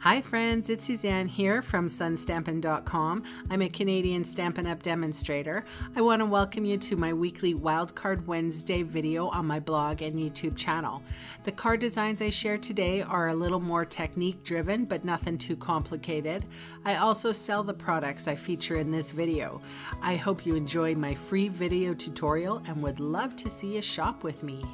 Hi friends, it's Suzanne here from sunstampin.com. I'm a Canadian Stampin' Up! Demonstrator. I want to welcome you to my weekly Wildcard Wednesday video on my blog and YouTube channel. The card designs I share today are a little more technique driven, but nothing too complicated. I also sell the products I feature in this video. I hope you enjoy my free video tutorial and would love to see you shop with me.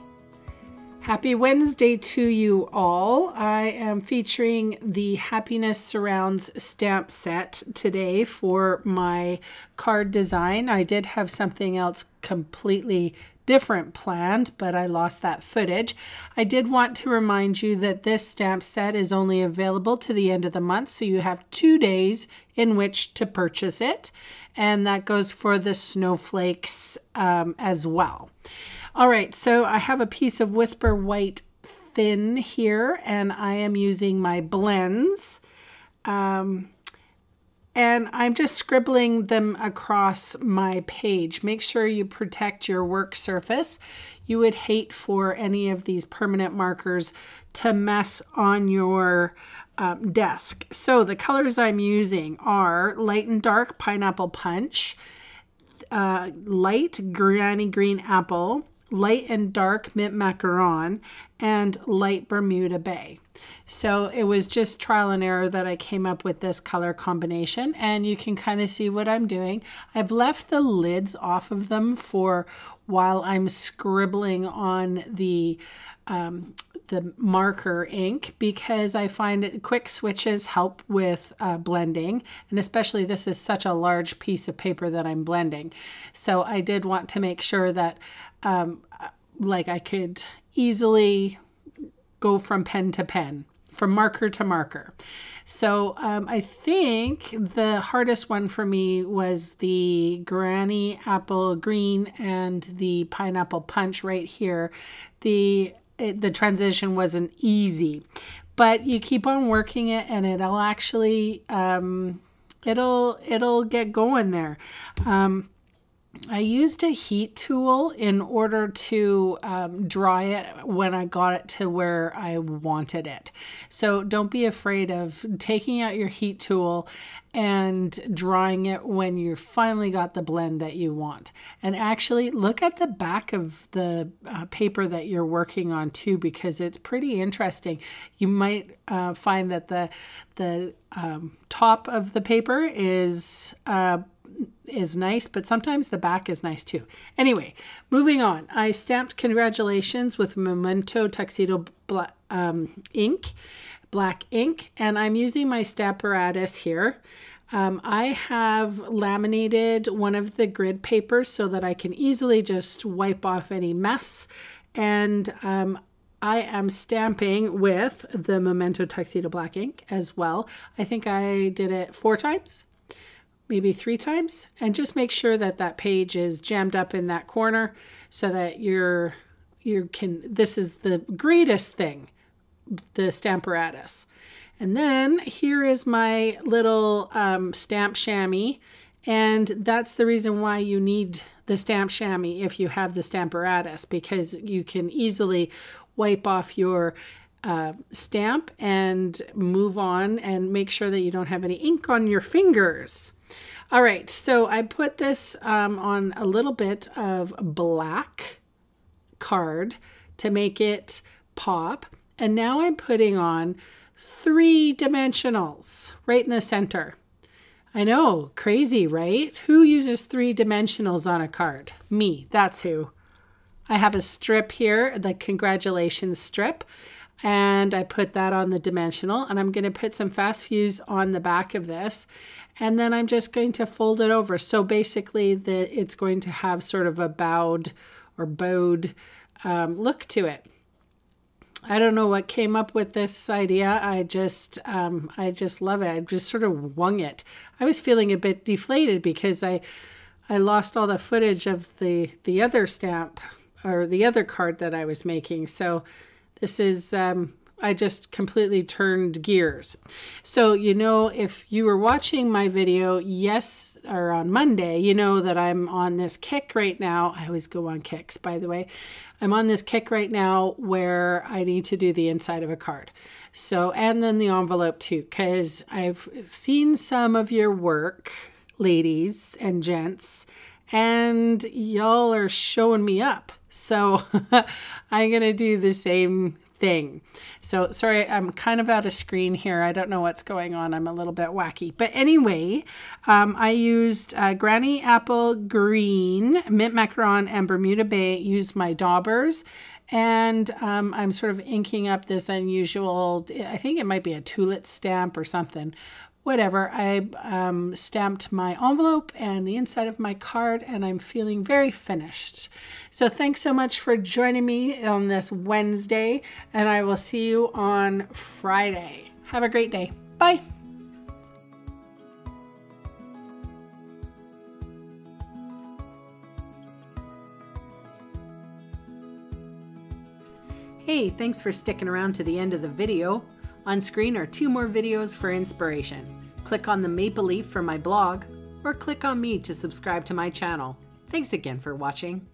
Happy Wednesday to you all. I am featuring the Happiness Surrounds stamp set today for my card design. I did have something else completely different planned, but I lost that footage. I did want to remind you that this stamp set is only available to the end of the month, so you have 2 days in which to purchase it, and that goes for the snowflakes as well. All right, so I have a piece of Whisper White Thin here, and I am using my blends. And I'm just scribbling them across my page. Make sure you protect your work surface. You would hate for any of these permanent markers to mess on your desk. So the colors I'm using are light and dark pineapple punch, light granny green apple, light and dark mint macaron, and light Bermuda Bay. So it was just trial and error that I came up with this color combination, and you can kind of see what I'm doing. I've left the lids off of them for while I'm scribbling on the marker ink, because I find it quick switches help with blending, and especially this is such a large piece of paper that I'm blending. So I did want to make sure that like I could easily go from pen to pen, from marker to marker. So I think the hardest one for me was the granny apple green and the pineapple punch right here. The transition wasn't easy, but you keep on working it and it'll actually, it'll get going there. I used a heat tool in order to dry it when I got it to where I wanted it. So don't be afraid of taking out your heat tool and drying it when you finally got the blend that you want. And actually look at the back of the paper that you're working on too, because it's pretty interesting. You might find that the top of the paper is nice, but sometimes the back is nice too. Anyway, moving on. I stamped congratulations with Memento Tuxedo ink, black ink, and I'm using my Stamparatus here. I have laminated one of the grid papers so that I can easily just wipe off any mess, and I am stamping with the Memento Tuxedo black ink as well. I think I did it 4 times. Maybe 3 times, and just make sure that that page is jammed up in that corner so that this is the greatest thing, the Stamparatus. And then here is my little stamp chamois, and that's the reason why you need the stamp chamois if you have the Stamparatus, because you can easily wipe off your stamp and move on and make sure that you don't have any ink on your fingers. All right, so I put this on a little bit of black card to make it pop. And now I'm putting on 3 dimensionals right in the center. I know, crazy, right? Who uses 3 dimensionals on a card? Me, that's who. I have a strip here, the congratulations strip, and I put that on the dimensional, and I'm going to put some fast fuse on the back of this, and then I'm just going to fold it over. So basically it's going to have sort of a bowed look to it. I don't know what came up with this idea. I just love it. I just sort of wung it. I was feeling a bit deflated because I lost all the footage of the other stamp, or the other card that I was making. So this is I just completely turned gears. So, you know, if you were watching my video or on Monday, you know that I'm on this kick right now. I always go on kicks, by the way. I'm on this kick right now where I need to do the inside of a card. So, and then the envelope too, because I've seen some of your work, ladies and gents, and y'all are showing me up. So I'm going to do the same thing. So sorry, I'm kind of out of screen here. I don't know what's going on. I'm a little bit wacky. But anyway, I used Granny Apple Green, Mint Macaron, and Bermuda Bay, used my daubers. And I'm sort of inking up this unusual, I think it might be a tulip stamp or something. Whatever, I stamped my envelope and the inside of my card, and I'm feeling very finished. So thanks so much for joining me on this Wednesday, and I will see you on Friday. Have a great day. Bye. Hey, thanks for sticking around to the end of the video. On screen are 2 more videos for inspiration. Click on the maple leaf for my blog, or click on me to subscribe to my channel. Thanks again for watching.